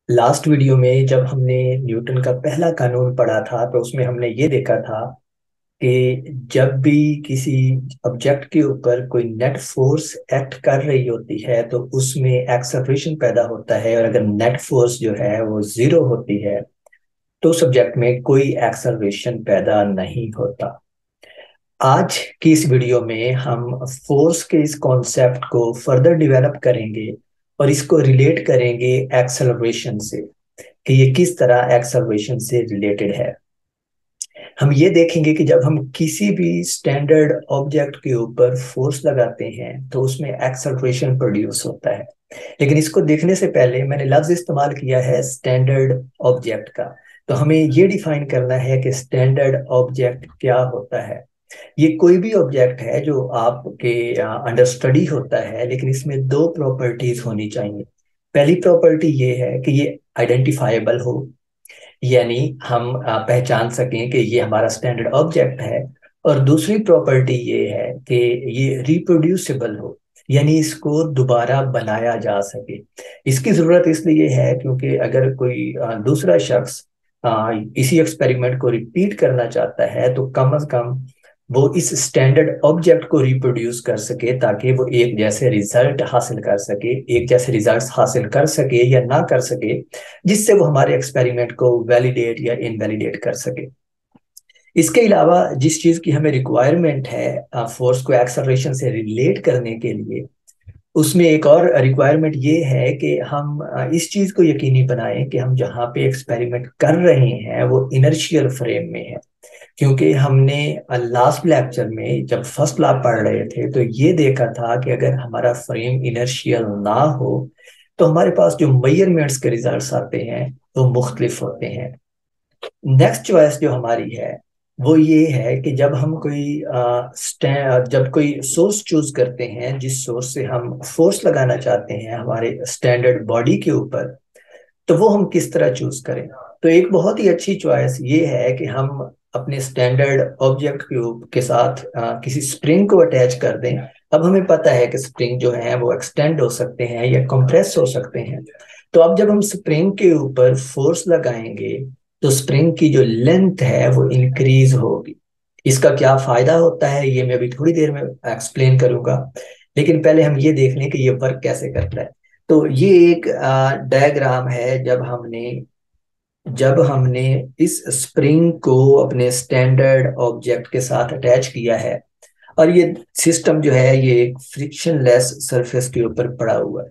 Last video में जब हमने न्यूटन का पहला कानून पढ़ा था तो उसमें हमने ये देखा था कि जब भी किसी ऑब्जेक्ट के ऊपर कोई नेट फोर्स एक्ट कर रही होती है तो उसमें एक्सेलरेशन पैदा होता है, और अगर नेट फोर्स जो है वो जीरो होती है तो उस ऑब्जेक्ट में कोई एक्सेलरेशन पैदा नहीं होता। आज की इस वीडियो में हम फोर्स के इस कॉन्सेप्ट को फर्दर डेवलप करेंगे और इसको रिलेट करेंगे एक्सेलरेशन से, कि ये किस तरह एक्सेलरेशन से रिलेटेड है। हम ये देखेंगे कि जब हम किसी भी स्टैंडर्ड ऑब्जेक्ट के ऊपर फोर्स लगाते हैं तो उसमें एक्सेलरेशन प्रोड्यूस होता है। लेकिन इसको देखने से पहले मैंने लफ्ज इस्तेमाल किया है स्टैंडर्ड ऑब्जेक्ट का। तो हमें ये डिफाइन करना है कि स्टैंडर्ड ऑब्जेक्ट क्या होता है। ये कोई भी ऑब्जेक्ट है जो आपके अंडर स्टडी होता है, लेकिन इसमें दो प्रॉपर्टीज होनी चाहिए। पहली प्रॉपर्टी ये है कि ये आइडेंटिफाइबल हो, यानी हम पहचान सकें कि ये हमारा स्टैंडर्ड ऑब्जेक्ट है। और दूसरी प्रॉपर्टी ये है कि ये रिप्रोड्यूसिबल हो, यानी इसको दोबारा बनाया जा सके। इसकी जरूरत इसलिए है क्योंकि अगर कोई दूसरा शख्स इसी एक्सपेरिमेंट को रिपीट करना चाहता है तो कम से कम वो इस स्टैंडर्ड ऑब्जेक्ट को रिप्रोड्यूस कर सके, ताकि वो एक जैसे रिजल्ट हासिल कर सके, एक जैसे रिजल्ट्स हासिल कर सके या ना कर सके, जिससे वो हमारे एक्सपेरिमेंट को वैलिडेट या इनवैलिडेट कर सके। इसके अलावा जिस चीज की हमें रिक्वायरमेंट है फोर्स को एक्सेलरेशन से रिलेट करने के लिए, उसमें एक और रिक्वायरमेंट ये है कि हम इस चीज को यकीनी बनाएं कि हम जहाँ पे एक्सपेरिमेंट कर रहे हैं वो इनर्शियल फ्रेम में है। क्योंकि हमने लास्ट लेक्चर में जब फर्स्ट लॉ पढ़ रहे थे तो ये देखा था कि अगर हमारा फ्रेम इनर्शियल ना हो तो हमारे पास जो मेजरमेंट्स के रिजल्ट्स आते हैं वो मुख्तलिफ होते हैं। नेक्स्ट चॉइस जो हमारी है वो ये है कि जब हम कोई जब कोई सोर्स चूज करते हैं, जिस सोर्स से हम फोर्स लगाना चाहते हैं हमारे स्टैंडर्ड बॉडी के ऊपर, तो वो हम किस तरह चूज करें। तो एक बहुत ही अच्छी चॉइस ये है कि हम अपने स्टैंडर्ड ऑब्जेक्ट के साथ किसी स्प्रिंग को अटैच कर दें। अब हमें पता है कि स्प्रिंग जो है वो एक्सटेंड हो सकते हैं या कंप्रेस हो सकते हैं। तो अब जब हम स्प्रिंग के ऊपर फोर्स लगाएंगे तो स्प्रिंग की जो लेंथ है वो इंक्रीज होगी। इसका क्या फायदा होता है ये मैं अभी थोड़ी देर में एक्सप्लेन करूंगा, लेकिन पहले हम ये देख लें कि ये वर्क कैसे करता है। तो ये एक डायग्राम है जब हमने इस स्प्रिंग को अपने स्टैंडर्ड ऑब्जेक्ट के साथ अटैच किया है, और ये सिस्टम जो है ये एक फ्रिक्शनलेस सरफेस के ऊपर पड़ा हुआ है।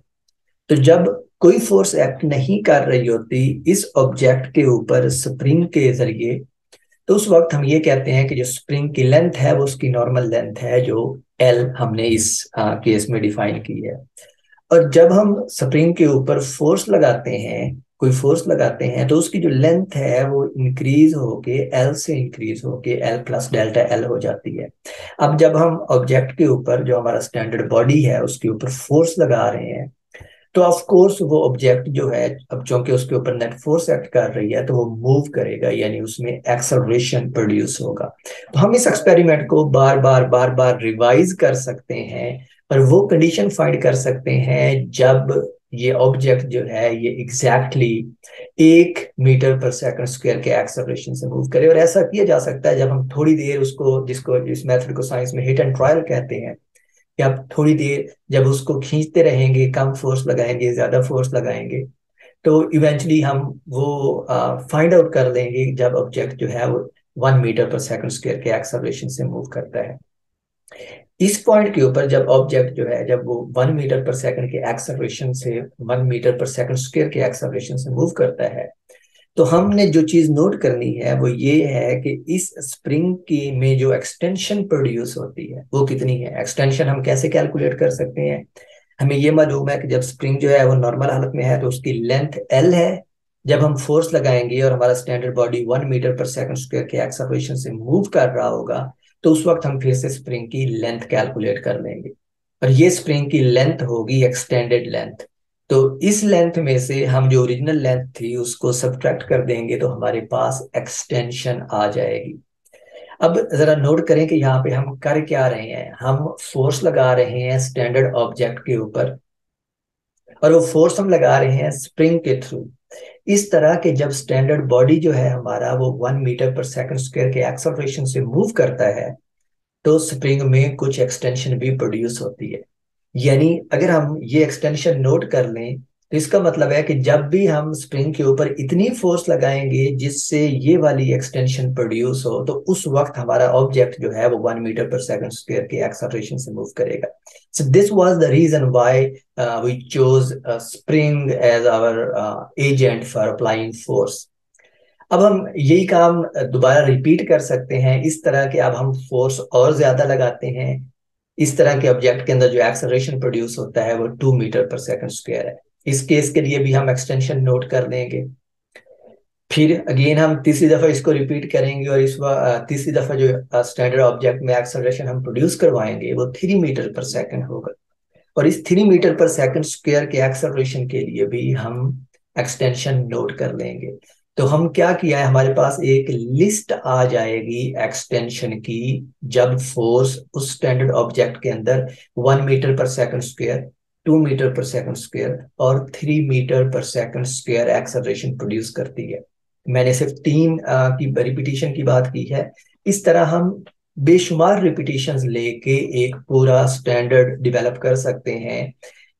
तो जब कोई फोर्स एक्ट नहीं कर रही होती इस ऑब्जेक्ट के ऊपर स्प्रिंग के जरिए, तो उस वक्त हम ये कहते हैं कि जो स्प्रिंग की लेंथ है वो उसकी नॉर्मल लेंथ है, जो एल हमने इस केस में डिफाइन की है। और जब हम स्प्रिंग के ऊपर फोर्स लगाते हैं, कोई फोर्स लगाते हैं, तो उसकी जो लेंथ है वो इंक्रीज होके एल से इंक्रीज होके एल प्लस डेल्टा एल हो जाती है। अब जब हम ऑब्जेक्ट के ऊपर जो हमारा स्टैंडर्ड बॉडी है उसके ऊपर फोर्स लगा रहे हैं, तो ऑफ कोर्स वो ऑब्जेक्ट जो है, अब चूंकि उसके ऊपर नेट फोर्स एक्ट कर रही है तो वो मूव करेगा, यानी उसमें एक्सेलरेशन प्रोड्यूस होगा। तो हम इस एक्सपेरिमेंट को बार बार रिवाइज कर सकते हैं और वो कंडीशन फाइंड कर सकते हैं जब ये ऑब्जेक्ट जो है ये exactly 1 metre per second square के एक्सेलरेशन से मूव करे। और ऐसा किया जा सकता है जब हम थोड़ी देर उसको, जिसको इस मेथड को साइंस में हिट एंड ट्रायल कहते हैं, कि आप थोड़ी देर जब उसको खींचते रहेंगे, कम फोर्स लगाएंगे ज्यादा फोर्स लगाएंगे, तो इवेंचुअली हम वो फाइंड आउट कर लेंगे जब ऑब्जेक्ट जो है वो 1 मीटर पर सेकंड स्क्वायर के एक्सेलरेशन से मूव करता है। इस पॉइंट के ऊपर जब ऑब्जेक्ट जो है जब वो 1 मीटर पर सेकंड के एक्सेलरेशन से 1 मीटर पर सेकंड स्क्वायर के एक्सेलरेशन से मूव करता है, तो हमने जो चीज नोट करनी है वो ये है कि इस स्प्रिंग की में जो एक्सटेंशन प्रोड्यूस होती है वो कितनी है। एक्सटेंशन हम कैसे कैलकुलेट कर सकते हैं। हमें ये मालूम है कि जब स्प्रिंग जो है वो नॉर्मल हालत में है तो उसकी लेंथ एल है। जब हम फोर्स लगाएंगे और हमारा standard body 1 metre per second square के एक्सेलरेशन से मूव कर रहा होगा, तो उस वक्त हम फिर से स्प्रिंग की लेंथ कैलकुलेट कर लेंगे, और ये स्प्रिंग की लेंथ होगी एक्सटेंडेड लेंथ। तो इस लेंथ में से हम जो ओरिजिनल लेंथ थी उसको सब्ट्रैक्ट कर देंगे तो हमारे पास एक्सटेंशन आ जाएगी। अब जरा नोट करें कि यहाँ पे हम कर क्या रहे हैं। हम फोर्स लगा रहे हैं स्टैंडर्ड ऑब्जेक्ट के ऊपर, और वो फोर्स हम लगा रहे हैं स्प्रिंग के थ्रू। इस तरह के जब स्टैंडर्ड बॉडी जो है हमारा वो 1 मीटर पर सेकंड स्क्वायर के एक्सेलरेशन से मूव करता है, तो स्प्रिंग में कुछ एक्सटेंशन भी प्रोड्यूस होती है। यानी अगर हम ये एक्सटेंशन नोट कर लें, तो इसका मतलब है कि जब भी हम स्प्रिंग के ऊपर इतनी फोर्स लगाएंगे जिससे ये वाली एक्सटेंशन प्रोड्यूस हो, तो उस वक्त हमारा ऑब्जेक्ट जो है वो 1 मीटर पर सेकंड स्क्वायर के एक्सेलरेशन से मूव करेगा। So this was the reason why we chose spring as our agent for applying force. अब हम यही काम दोबारा रिपीट कर सकते हैं इस तरह के। अब हम फोर्स और ज्यादा लगाते हैं, इस तरह के ऑब्जेक्ट के अंदर जो एक्सेलरेशन प्रोड्यूस होता है वो 2 मीटर पर सेकंड स्क्वायर है। इस केस के लिए भी हम एक्सटेंशन नोट कर लेंगे। फिर अगेन हम तीसरी दफा इसको रिपीट करेंगे, और तीसरी दफा जो स्टैंडर्ड ऑब्जेक्ट में एक्सेलरेशन हम प्रोड्यूस करवाएंगे वो 3 मीटर पर सेकंड होगा। और इस 3 मीटर पर सेकंड स्क्वायर के एक्सेलरेशन के लिए भी हम एक्सटेंशन नोट कर लेंगे। तो हम क्या किया है, हमारे पास एक लिस्ट आ जाएगी एक्सटेंशन की, जब फोर्स उस स्टैंडर्ड ऑब्जेक्ट के अंदर 1 metre per second square, 2 metre per second square और 3 metre per second square acceleration produce करती है। मैंने सिर्फ तीन की रिपीटिशन की बात की है। इस तरह हम बेशुमार रिपीटिशंस लेके एक पूरा स्टैंडर्ड डेवलप कर सकते हैं।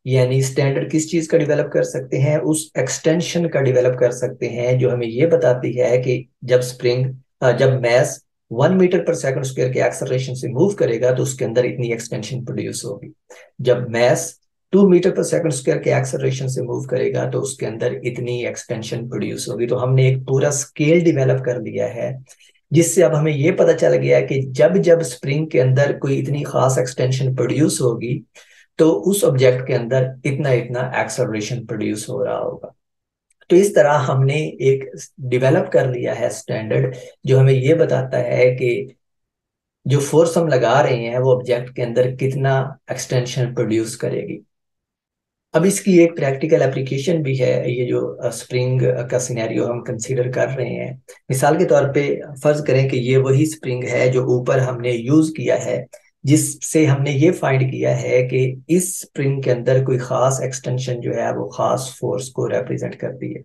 यानी स्टैंडर्ड किस चीज का डेवलप कर सकते हैं, उस एक्सटेंशन का डेवलप कर सकते हैं जो हमें ये बताती है कि जब mess 1 metre per second square के एक्सेलरेशन से मूव करेगा तो उसके अंदर इतनी एक्सटेंशन प्रोड्यूस होगी। जब mess 2 metre per second square के एक्सेलरेशन से मूव करेगा तो उसके अंदर इतनी एक्सटेंशन प्रोड्यूस होगी। तो हमने एक पूरा स्केल डेवलप कर लिया है, जिससे अब हमें यह पता चल गया कि जब जब स्प्रिंग के अंदर कोई इतनी खास एक्सटेंशन प्रोड्यूस होगी तो उस ऑब्जेक्ट के अंदर इतना इतना एक्सेलरेशन प्रोड्यूस हो रहा होगा। तो इस तरह हमने एक डेवलप कर लिया है स्टैंडर्ड, जो हमें यह बताता है कि जो फोर्स हम लगा रहे हैं वो ऑब्जेक्ट के अंदर कितना एक्सटेंशन प्रोड्यूस करेगी। अब इसकी एक प्रैक्टिकल एप्लीकेशन भी है। ये जो स्प्रिंग का सिनेरियो हम कंसीडर कर रहे हैं, मिसाल के तौर पे फर्ज करें कि ये वही स्प्रिंग है जो ऊपर हमने यूज किया है, जिससे हमने ये फाइंड किया है कि इस स्प्रिंग के अंदर कोई खास एक्सटेंशन जो है वो खास फोर्स को रिप्रेजेंट करती है।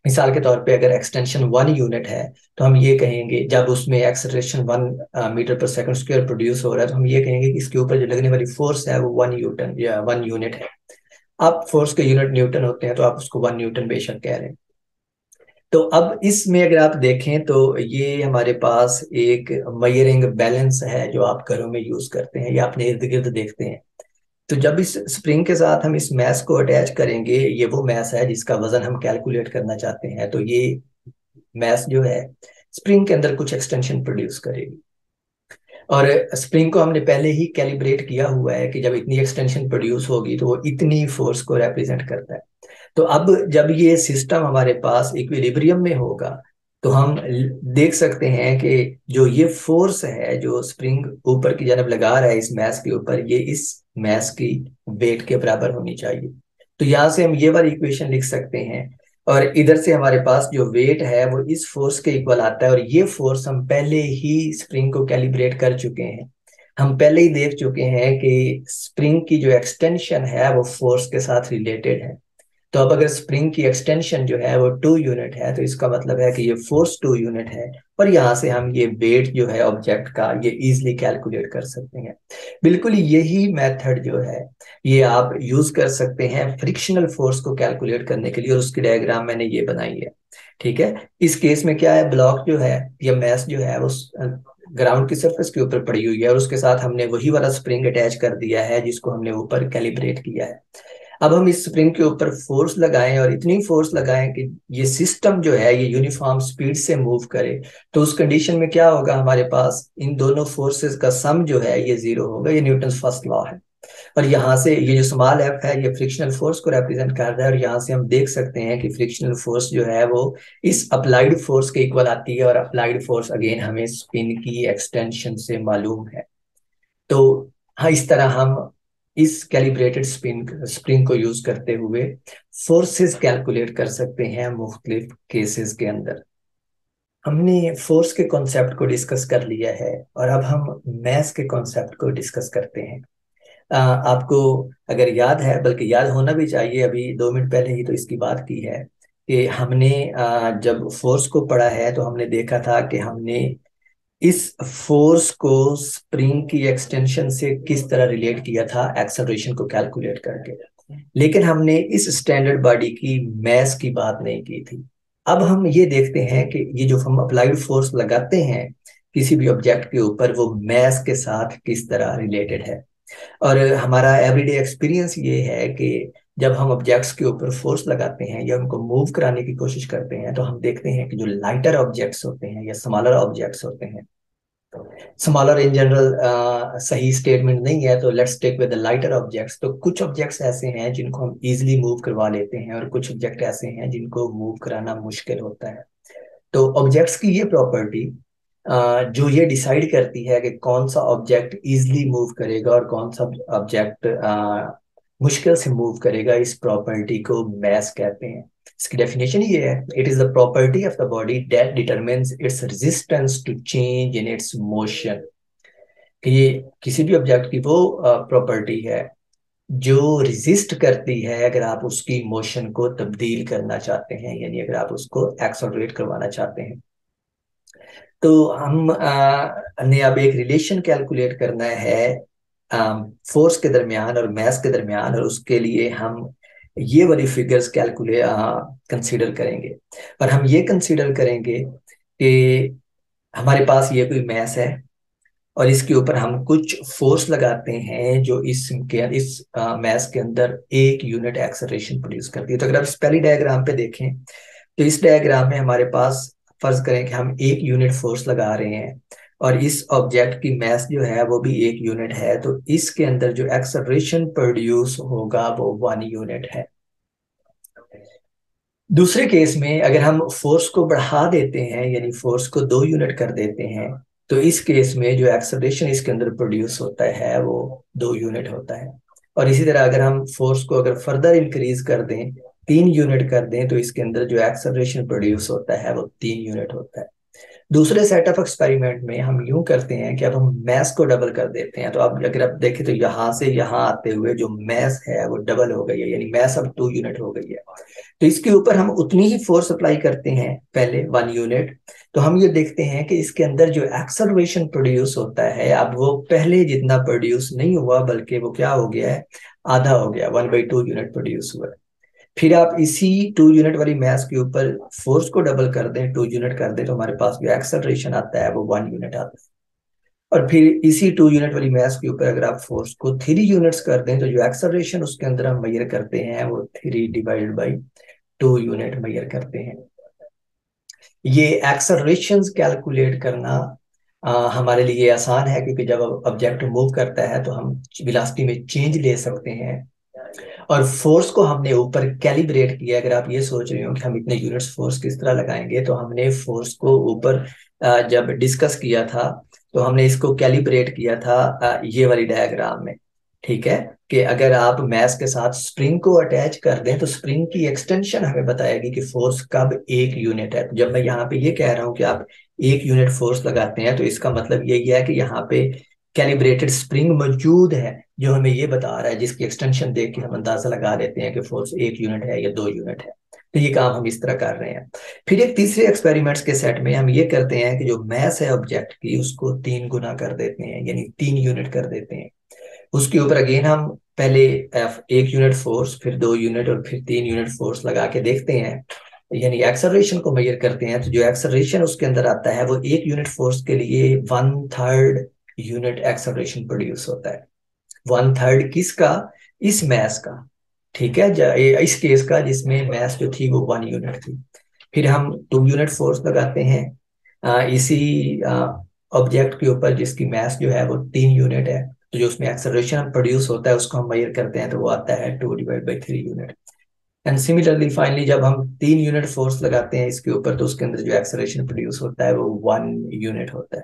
मिसाल के तौर पे अगर एक्सटेंशन 1 यूनिट है, तो हम ये कहेंगे जब उसमें acceleration 1 metre per second square produce हो रहा है, तो हम ये कहेंगे कि इसके ऊपर जो लगने वाली फोर्स है वो 1 न्यूटन या 1 यूनिट है। आप फोर्स के यूनिट न्यूटन होते हैं तो आप उसको 1 न्यूटन बेशक कह रहे हैं। तो अब इसमें अगर आप देखें तो ये हमारे पास एक मेजरिंग बैलेंस है जो आप घरों में यूज करते हैं या अपने इर्द गिर्द देखते हैं। तो जब इस स्प्रिंग के साथ हम इस मैस को अटैच करेंगे, ये वो मैस है जिसका वजन हम कैलकुलेट करना चाहते हैं, तो ये मैस जो है स्प्रिंग के अंदर कुछ एक्सटेंशन प्रोड्यूस करेगी। और स्प्रिंग को हमने पहले ही कैलिब्रेट किया हुआ है कि जब इतनी एक्सटेंशन प्रोड्यूस होगी तो वो इतनी फोर्स को रिप्रेजेंट करता है। तो अब जब ये सिस्टम हमारे पास इक्विलिब्रियम में होगा, तो हम देख सकते हैं कि जो ये फोर्स है जो स्प्रिंग ऊपर की जानब लगा रहा है इस मैस के ऊपर, ये इस मैस की वेट के बराबर होनी चाहिए। तो यहाँ से हम ये वाली इक्वेशन लिख सकते हैं, और इधर से हमारे पास जो वेट है वो इस फोर्स के इक्वल आता है। और ये फोर्स हम पहले ही स्प्रिंग को कैलिब्रेट कर चुके हैं। हम पहले ही देख चुके हैं कि स्प्रिंग की जो एक्सटेंशन है वो फोर्स के साथ रिलेटेड है। तो अब अगर स्प्रिंग की एक्सटेंशन जो है वो 2 यूनिट है, तो इसका मतलब है कि ये फोर्स 2 यूनिट है। और यहाँ से हम ये वेट जो है ऑब्जेक्ट का ये इजीली कैलकुलेट कर सकते हैं। बिल्कुल यही मेथड जो है ये आप यूज कर सकते हैं फ्रिक्शनल फोर्स को कैलकुलेट करने के लिए, और उसकी डायग्राम मैंने ये बनाई है। ठीक है, इस केस में क्या है, ब्लॉक जो है या मैस जो है वो ग्राउंड की सरफेस के ऊपर पड़ी हुई है, और उसके साथ हमने वही वाला स्प्रिंग अटैच कर दिया है जिसको हमने ऊपर कैलिब्रेट किया है। अब हम इस स्प्रिंग के ऊपर फोर्स लगाएं, और इतनी फोर्स लगाएं कि ये सिस्टम जो है ये यूनिफॉर्म स्पीड से मूव करे। तो उस कंडीशन में क्या होगा, हमारे पास इन दोनों फोर्सेस का सम जो है ये जीरो होगा। ये न्यूटन फर्स्ट लॉ है। और यहाँ से ये जो स्मॉल एफ है ये फ्रिक्शनल फोर्स को रिप्रेजेंट कर रहा है, और यहाँ से हम देख सकते हैं कि फ्रिक्शनल फोर्स जो है वो इस अप्लाइड फोर्स के इक्वल आती है, और अप्लाइड फोर्स अगेन हमें स्पिन की एक्सटेंशन से मालूम है। तो हाँ, इस तरह हम इस कैलिब्रेटेड स्प्रिंग को यूज करते हुए फोर्सेस कैलकुलेट कर सकते हैं मुख्तलिफ केसेस के अंदर। हमने फोर्स के कॉन्सेप्ट को डिस्कस कर लिया है, और अब हम मैस के कॉन्सेप्ट को डिस्कस करते हैं। आपको अगर याद है, बल्कि याद होना भी चाहिए, अभी 2 मिनट पहले ही तो इसकी बात की है कि हमने जब फोर्स को पढ़ा है तो हमने देखा था कि हमने इस फोर्स को स्प्रिंग की एक्सटेंशन से किस तरह रिलेट किया था एक्सेलरेशन को कैलकुलेट करके। लेकिन हमने इस स्टैंडर्ड बॉडी की मैस की बात नहीं की थी। अब हम ये देखते हैं कि ये जो हम अप्लाइड फोर्स लगाते हैं किसी भी ऑब्जेक्ट के ऊपर, वो मैस के साथ किस तरह रिलेटेड है। और हमारा एवरीडे एक्सपीरियंस ये है कि जब हम ऑब्जेक्ट्स के ऊपर फोर्स लगाते हैं या उनको मूव कराने की कोशिश करते हैं, तो हम देखते हैं कि जो लाइटर ऑब्जेक्ट्स होते हैं या स्मॉलर ऑब्जेक्ट्स होते हैं, स्मॉलर इन जनरल सही स्टेटमेंट नहीं है, तो let's take with the lighter objects. तो कुछ ऑब्जेक्ट्स ऐसे हैं जिनको हम इजीली मूव करवा लेते हैं और कुछ ऑब्जेक्ट ऐसे हैं जिनको मूव कराना मुश्किल होता है। तो ऑब्जेक्ट्स की ये प्रॉपर्टी जो ये डिसाइड करती है कि कौन सा ऑब्जेक्ट इजीली मूव करेगा और कौन सा ऑब्जेक्ट मुश्किल से मूव करेगा, इस प्रॉपर्टी को मैस कहते हैं। इसकी डेफिनेशन ये है, it is the property of the body that determines its resistance to change in its motion. कि ये किसी भी ऑब्जेक्ट की वो प्रॉपर्टी है जो रिजिस्ट करती है अगर आप उसकी मोशन को तब्दील करना चाहते हैं, यानी अगर आप उसको एक्सलरेट करवाना चाहते हैं। तो हम ने अब एक रिलेशन कैलकुलेट करना है फोर्स के दरमियान और मास के दरमियान, और उसके लिए हम ये वाली फिगर्स कैलकुलेट कंसीडर करेंगे। और हम ये कंसीडर करेंगे कि हमारे पास ये कोई मास है और इसके ऊपर हम कुछ फोर्स लगाते हैं जो इस मास के अंदर एक यूनिट एक्सेलरेशन प्रोड्यूस करती है। तो अगर आप इस पहली डायग्राम पे देखें, तो इस डायग्राम में हमारे पास, फर्ज करें कि हम एक यूनिट फोर्स लगा रहे हैं और इस ऑब्जेक्ट की मास जो है वो भी एक यूनिट है, तो इसके अंदर जो एक्सेलरेशन प्रोड्यूस होगा वो 1 यूनिट है। दूसरे केस में अगर हम फोर्स को बढ़ा देते हैं, यानी फोर्स को 2 यूनिट कर देते हैं, तो इस केस में जो एक्सेलरेशन इसके अंदर प्रोड्यूस होता है वो 2 यूनिट होता है। और इसी तरह अगर हम फोर्स को अगर फर्दर इंक्रीज कर दें, 3 यूनिट कर दें, तो इसके अंदर जो एक्सेलरेशन प्रोड्यूस होता है वो 3 यूनिट होता है। दूसरे सेट ऑफ एक्सपेरिमेंट में हम यूं करते हैं कि अब हम मैस को डबल कर देते हैं। तो अब अगर आप देखें तो यहाँ से यहाँ आते हुए जो मैस है वो डबल हो गई है, यानी मैस अब 2 यूनिट हो गई है। तो इसके ऊपर हम उतनी ही फोर्स अप्लाई करते हैं, पहले 1 यूनिट। तो हम ये देखते हैं कि इसके अंदर जो एक्सेलरेशन प्रोड्यूस होता है अब वो पहले जितना प्रोड्यूस नहीं हुआ, बल्कि वो क्या हो गया है, आधा हो गया, 1/2 यूनिट प्रोड्यूस हुआ है। फिर आप इसी 2 यूनिट वाली मास के ऊपर फोर्स को डबल कर दें, 2 यूनिट कर दें, तो हमारे पास जो एक्सेलरेशन आता है वो 1 यूनिट आता है। और फिर इसी 2 यूनिट वाली मास के ऊपर अगर आप फोर्स को 3 यूनिट्स कर दें, तो जो एक्सेलरेशन उसके अंदर हम मेजर करते हैं वो 3/2 यूनिट मेजर करते हैं। ये एक्सेलरेशंस कैलकुलेट करना हमारे लिए आसान है, क्योंकि जब ऑब्जेक्ट मूव करता है तो हम वेलोसिटी में चेंज ले सकते हैं। और फोर्स को हमने ऊपर कैलिब्रेट किया। अगर आप ये सोच रहे हो कि हम इतने यूनिट्स फोर्स किस तरह लगाएंगे, तो हमने फोर्स को ऊपर जब डिस्कस किया था तो हमने इसको कैलिब्रेट किया था ये वाली डायग्राम में। ठीक है, कि अगर आप मैस के साथ स्प्रिंग को अटैच कर दें तो स्प्रिंग की एक्सटेंशन हमें बताएगी कि फोर्स कब 1 यूनिट है। तो जब मैं यहाँ पे ये कह रहा हूँ कि आप 1 यूनिट फोर्स लगाते हैं, तो इसका मतलब यही है कि यहाँ पे कैलिब्रेटेड स्प्रिंग मौजूद है जो हमें ये बता रहा है, जिसकी एक्सटेंशन देख के हम अंदाजा लगा लेते हैं कि फोर्स 1 यूनिट है या 2 यूनिट है। तो ये काम हम इस तरह कर रहे हैं। फिर एक तीसरे एक्सपेरिमेंट्स के सेट में हम ये करते हैं कि जो मैस है ऑब्जेक्ट की उसको 3 गुना कर देते हैं, यानी 3 यूनिट कर देते हैं। उसके ऊपर अगेन हम पहले 1 यूनिट फोर्स, फिर 2 यूनिट और फिर 3 यूनिट फोर्स लगा के देखते हैं, यानी एक्सेलरेशन को मेजर करते हैं। तो जो एक्सेलरेशन उसके अंदर आता है वो 1 यूनिट फोर्स के लिए 1/3 यूनिट एक्सेलरेशन प्रोड्यूस होता है। 1/3 किसका, इस मैस का। ठीक है, इस केस का जिसमें मैस जो थी वो 1 यूनिट थी। फिर हम 2 यूनिट फोर्स लगाते हैं इसी ऑब्जेक्ट के ऊपर जिसकी मैस जो है वो 3 यूनिट है। तो जो उसमें एक्सेलरेशन प्रोड्यूस होता है उसको हम मेजर करते हैं, तो वो आता है 2/3 यूनिट। एंड सिमिलरली फाइनली जब हम 3 यूनिट फोर्स लगाते हैं इसके ऊपर, तो उसके अंदर जो एक्सेलरेशन प्रोड्यूस होता है वो 1 यूनिट होता है।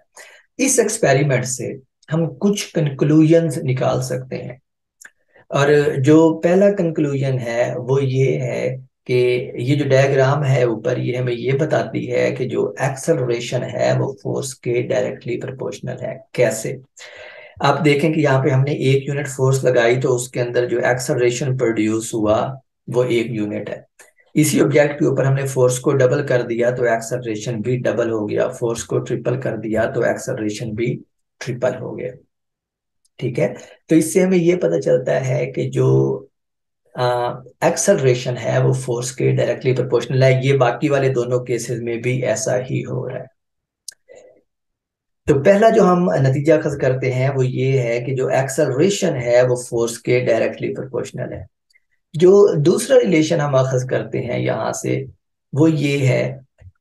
इस एक्सपेरिमेंट से हम कुछ कंक्लूजन्स निकाल सकते हैं। और जो पहला कंक्लूजन है वो ये है कि ये जो डायग्राम है ऊपर, ये हमें ये बताती है कि जो एक्सेलरेशन है वो फोर्स के डायरेक्टली प्रोपोर्शनल है। कैसे? आप देखें कि यहाँ पे हमने 1 यूनिट फोर्स लगाई तो उसके अंदर जो एक्सेलरेशन प्रोड्यूस हुआ वो 1 यूनिट है। इसी ऑब्जेक्ट के ऊपर हमने फोर्स को डबल कर दिया तो एक्सेलरेशन भी डबल हो गया, फोर्स को ट्रिपल कर दिया तो एक्सेलरेशन भी ट्रिपल हो गया। ठीक है। तो इससे हमें ये पता चलता है कि जो एक्सेलरेशन है वो फोर्स के डायरेक्टली प्रोपोर्शनल है। ये बाकी वाले दोनों केसेस में भी ऐसा ही हो रहा है। तो पहला जो हम नतीजा अखज करते हैं वो ये है कि जो एक्सेलरेशन है वो फोर्स के डायरेक्टली प्रोपोर्शनल है। जो दूसरा रिलेशन हम अखज करते हैं यहाँ से वो ये है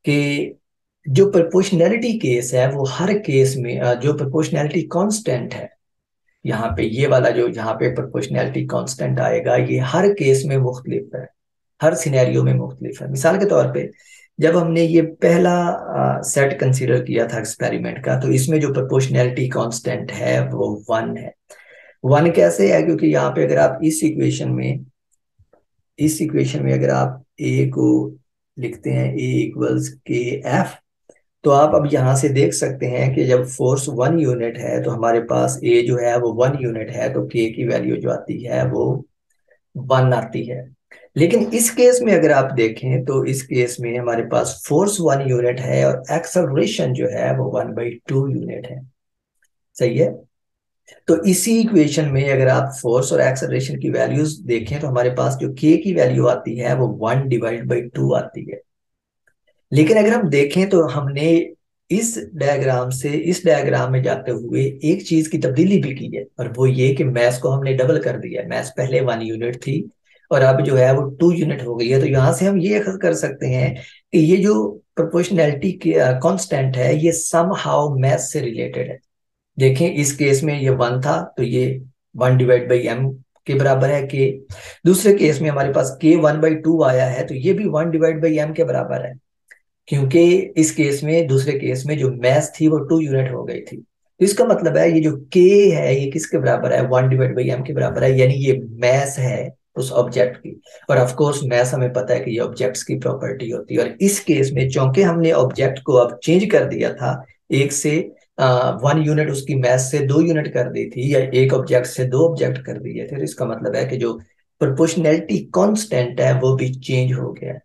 कि जो प्रोपोर्शनैलिटी केस है वो हर केस में जो प्रोपोर्शनैलिटी कांस्टेंट है, यहाँ पे ये वाला जो यहाँ पे प्रोपोर्शनैलिटी कांस्टेंट आएगा ये हर केस में मुख्तलिफ है, हर सिनेरियो में मुख्तलिफ है। मिसाल के तौर पे जब हमने ये पहला सेट कंसीडर किया था एक्सपेरिमेंट का तो इसमें जो प्रोपोर्शनैलिटी कांस्टेंट है वो 1 है। 1 कैसे है? क्योंकि यहाँ पे अगर आप इस इक्वेशन में अगर आप ए को लिखते हैं ए इक्वल्स के एफ, तो आप अब यहां से देख सकते हैं कि जब फोर्स 1 यूनिट है तो हमारे पास ए जो है वो 1 यूनिट है तो के की वैल्यू जो आती है वो 1 आती है। लेकिन इस केस में अगर आप देखें तो इस केस में हमारे पास फोर्स 1 यूनिट है और एक्सेलरेशन जो है वो 1/2 यूनिट है। सही है। तो इसी इक्वेशन में अगर आप फोर्स और एक्सेलरेशन की वैल्यूज देखें तो हमारे पास जो के की वैल्यू आती है वो 1/2 आती है। लेकिन अगर हम देखें तो हमने इस डायग्राम में जाते हुए एक चीज की तब्दीली भी की है और वो ये कि मैथ को हमने डबल कर दिया है। मैथ पहले 1 यूनिट थी और अब जो है वो 2 यूनिट हो गई है। तो यहां से हम ये अखज़ कर सकते हैं कि ये जो प्रोपोर्शनैलिटी की कांस्टेंट है ये सम हाउ मैथ से रिलेटेड है। देखें इस केस में ये 1 था तो ये 1/m के बराबर है के। दूसरे केस में हमारे पास के 1/2 आया है तो ये भी 1/m के बराबर है, क्योंकि इस केस में दूसरे केस में जो मैस थी वो 2 यूनिट हो गई थी। तो इसका मतलब है ये जो के है ये किसके बराबर है? 1/m के बराबर है, यानी ये मैस है उस ऑब्जेक्ट की। और ऑफ कोर्स मैस हमें पता है कि ये ऑब्जेक्ट्स की प्रॉपर्टी होती है। और इस केस में चूंकि हमने ऑब्जेक्ट को अब चेंज कर दिया था, एक से 1 यूनिट उसकी मैस से 2 यूनिट कर दी थी या एक ऑब्जेक्ट से 2 ऑब्जेक्ट कर दिए थे, तो इसका मतलब है कि जो प्रोपोर्शनैलिटी कांस्टेंट है वो भी चेंज हो गया है।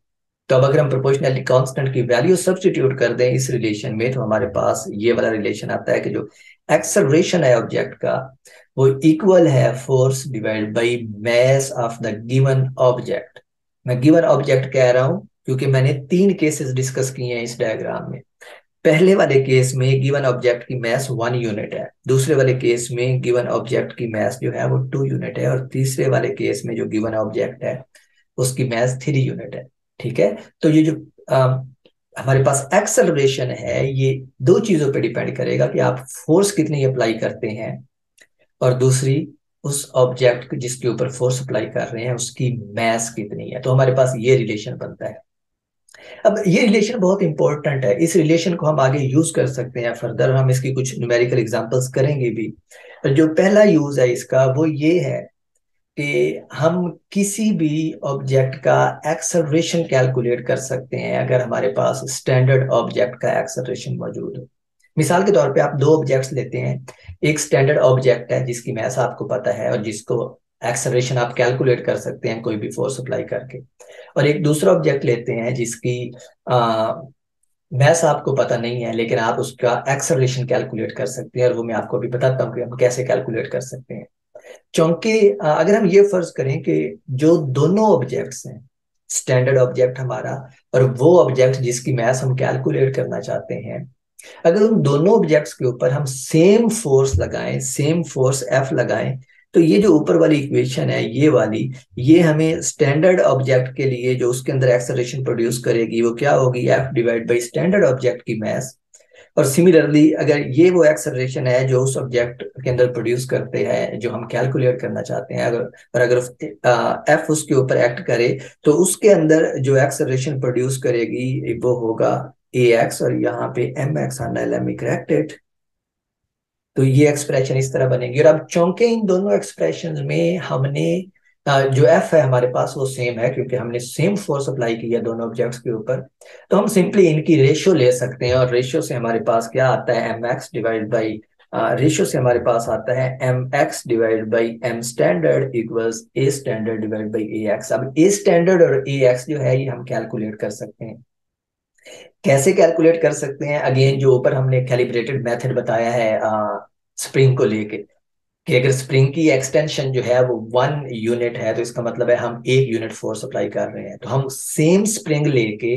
तो अब अगर हम प्रोपोर्शनैलिटी कांस्टेंट की वैल्यू सब्स्टिट्यूट कर दें इस रिलेशन में तो हमारे पास ये वाला रिलेशन आता है कि जो एक्सेलरेशन है ऑब्जेक्ट का वो इक्वल है force divide by mass of the given object. मैं गिवन ऑब्जेक्ट कह रहा हूं क्योंकि मैंने 3 केसेस डिस्कस किए हैं इस डायग्राम में। पहले वाले केस में गिवन ऑब्जेक्ट की मास 1 यूनिट है, दूसरे वाले केस में गिवन ऑब्जेक्ट की मास जो है वो 2 यूनिट है और तीसरे वाले केस में जो गिवन ऑब्जेक्ट है उसकी मास 3 यूनिट है। ठीक है। तो ये जो हमारे पास एक्सेलरेशन है ये दो चीजों पे डिपेंड करेगा कि आप फोर्स कितनी अप्लाई करते हैं और दूसरी उस ऑब्जेक्ट जिसके ऊपर फोर्स अप्लाई कर रहे हैं उसकी मास कितनी है। तो हमारे पास ये रिलेशन बनता है। अब ये रिलेशन बहुत इंपॉर्टेंट है, इस रिलेशन को हम आगे यूज कर सकते हैं फर्दर, हम इसकी कुछ न्यूमेरिकल एग्जांपल्स करेंगे भी। जो पहला यूज है इसका वो ये है कि हम किसी भी ऑब्जेक्ट का एक्सेलरेशन कैलकुलेट कर सकते हैं अगर हमारे पास स्टैंडर्ड ऑब्जेक्ट का एक्सेलरेशन मौजूद हो। मिसाल के तौर पे आप 2 ऑब्जेक्ट्स लेते हैं, एक स्टैंडर्ड ऑब्जेक्ट है जिसकी मैस आपको पता है और जिसको एक्सेलरेशन आप कैलकुलेट कर सकते हैं कोई भी फोर्स अप्लाई करके, और एक दूसरा ऑब्जेक्ट लेते हैं जिसकी मैस आपको पता नहीं है लेकिन आप उसका एक्सेलरेशन कैलकुलेट कर सकते हैं, और वो मैं आपको अभी बताता हूँ कि हम कैसे कैलकुलेट कर सकते हैं। क्योंकि अगर हम ये फर्ज करें कि जो दोनों ऑब्जेक्ट्स हैं, स्टैंडर्ड ऑब्जेक्ट हमारा और वो ऑब्जेक्ट जिसकी मैथ हम कैलकुलेट करना चाहते हैं, अगर उन दोनों ऑब्जेक्ट्स के ऊपर हम सेम फोर्स लगाएं, सेम फोर्स एफ लगाएं, तो ये जो ऊपर वाली इक्वेशन है ये वाली, ये हमें स्टैंडर्ड ऑब्जेक्ट के लिए जो उसके अंदर एक्सेलरेशन प्रोड्यूस करेगी वो क्या होगी? F divide by standard object की मैथ। और सिमिलरली अगर ये वो एक्सेलरेशन है जो उस ऑब्जेक्ट के अंदर प्रोड्यूस करते हैं जो हम कैलकुलेट करना चाहते हैं, अगर एफ उसके ऊपर एक्ट करे तो उसके अंदर जो एक्सेलरेशन प्रोड्यूस करेगी वो होगा ए एक्स, और यहाँ पे एम एक्स आना, लेट मी करेक्ट इट। तो ये एक्सप्रेशन इस तरह बनेगी। और अब चूंकि इन दोनों एक्सप्रेशन में हमने जो एफ है हमारे पास वो सेम है क्योंकि हमने सेम फोर्स अप्लाई की है दोनों ऑब्जेक्ट्स के ऊपर, तो हम सिंपली इनकी रेशियो ले सकते हैं और रेशियो से हमारे पास क्या आता है? M X divide by ratio से हमारे पास आता है M X divide by M standard equals A standard divide by A X. अब ए स्टैंडर्ड और ए एक्स जो है ये हम कैलकुलेट कर सकते हैं। कैसे कैलकुलेट कर सकते हैं? अगेन जो ऊपर हमने कैलिब्रेटेड मेथड बताया है स्प्रिंग को लेके, कि अगर स्प्रिंग की एक्सटेंशन जो है वो 1 यूनिट है तो इसका मतलब है हम 1 यूनिट फोर्स अप्लाई कर रहे हैं। तो हम सेम स्प्रिंग लेके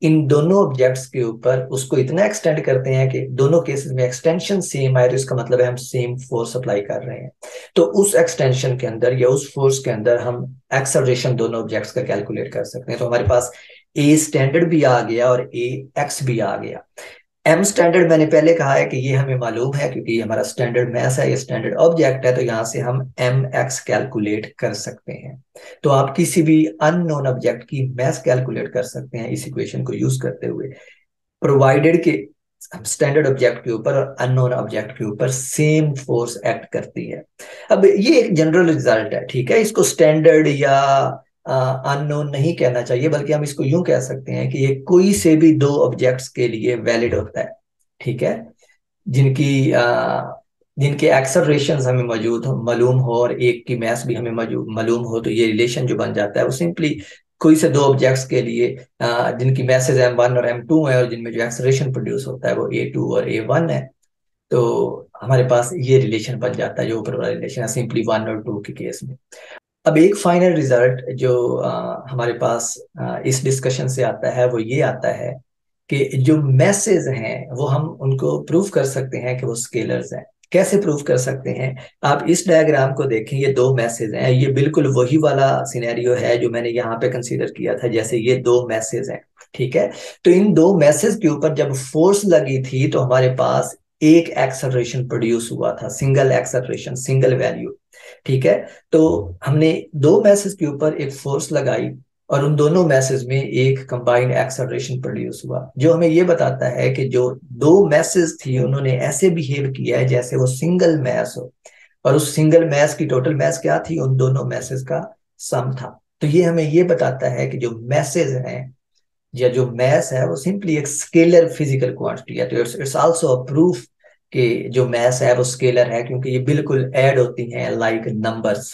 इन दोनों ऑब्जेक्ट्स के ऊपर उसको इतना एक्सटेंड करते हैं कि दोनों केसेस में एक्सटेंशन सेम आए, तो इसका मतलब है हम सेम फोर्स अप्लाई कर रहे हैं। तो उस एक्सटेंशन के अंदर या उस फोर्स के अंदर हम एक्सेलरेशन दोनों ऑब्जेक्ट्स का कैलकुलेट कर सकते हैं। तो हमारे पास ए स्टैंडर्ड भी आ गया और ए एक्स भी आ गया। एम स्टैंडर्ड मैंने पहले कहा है कि ये हमें मालूम है क्योंकि ये हमारा स्टैंडर्ड मैथ है, ये स्टैंडर्ड ऑब्जेक्ट है, तो यहां से हम एम एक्स कैलकुलेट कर सकते हैं। तो आप किसी भी अननोन ऑब्जेक्ट की मैथ कैलकुलेट कर सकते हैं इस इक्वेशन को यूज करते हुए, प्रोवाइडेड के स्टैंडर्ड ऑब्जेक्ट के ऊपर और अननोन ऑब्जेक्ट के ऊपर सेम फोर्स एक्ट करती है। अब ये एक जनरल रिजल्ट है, ठीक है, इसको स्टैंडर्ड या अननोन नहीं कहना चाहिए, बल्कि हम इसको यूं कह सकते हैं कि ये कोई से भी दो ऑब्जेक्ट्स के लिए वैलिड होता है, ठीक है, जिनकी जिनके एक्सेलरेशंस हमें मौजूद हो, मालूम हो, और एक की मास भी हमें मालूम हो, तो ये रिलेशन जो बन जाता है वो सिंपली कोई से दो ऑब्जेक्ट्स के लिए जिनकी मैसेज M1 और M2 है और जिनमें जो एक्सेलरेशन प्रोड्यूस होता है वो A2 और A1 है, तो हमारे पास ये रिलेशन बन जाता है जो ऊपर वाला रिलेशन है सिंपली 1 और 2 के केस में। अब एक फाइनल रिजल्ट जो हमारे पास इस डिस्कशन से आता है वो ये आता है कि जो मैसेज हैं वो हम उनको प्रूव कर सकते हैं कि वो स्केलर्स हैं। कैसे प्रूव कर सकते हैं? आप इस डायग्राम को देखें, ये दो मैसेज हैं, ये बिल्कुल वही वाला सिनेरियो है जो मैंने यहाँ पे कंसीडर किया था, जैसे ये दो मैसेज हैं, ठीक है। तो इन दो मैसेज के ऊपर जब फोर्स लगी थी तो हमारे पास एक एक्सेलरेशन प्रोड्यूस हुआ था, सिंगल एक्सेलरेशन, सिंगल वैल्यू, ठीक है। तो हमने दो मैसेज के ऊपर एक फोर्स लगाई और उन दोनों मैसेज में एक कंबाइंड एक्सेलरेशन प्रोड्यूस हुआ, जो हमें ये बताता है कि जो दो मैसेज थी उन्होंने ऐसे बिहेव किया है जैसे वो सिंगल मैस हो, और उस सिंगल मैस की टोटल मैस क्या थी? उन दोनों मैसेज का सम था। तो ये हमें ये बताता है कि जो मैसेज है या जो मैस है वो सिंपली एक स्केलर फिजिकल क्वांटिटी है। तो इट्स आल्सो अ प्रूफ कि जो मैस है वो स्केलर है, क्योंकि ये बिल्कुल ऐड होती हैं लाइक नंबर्स।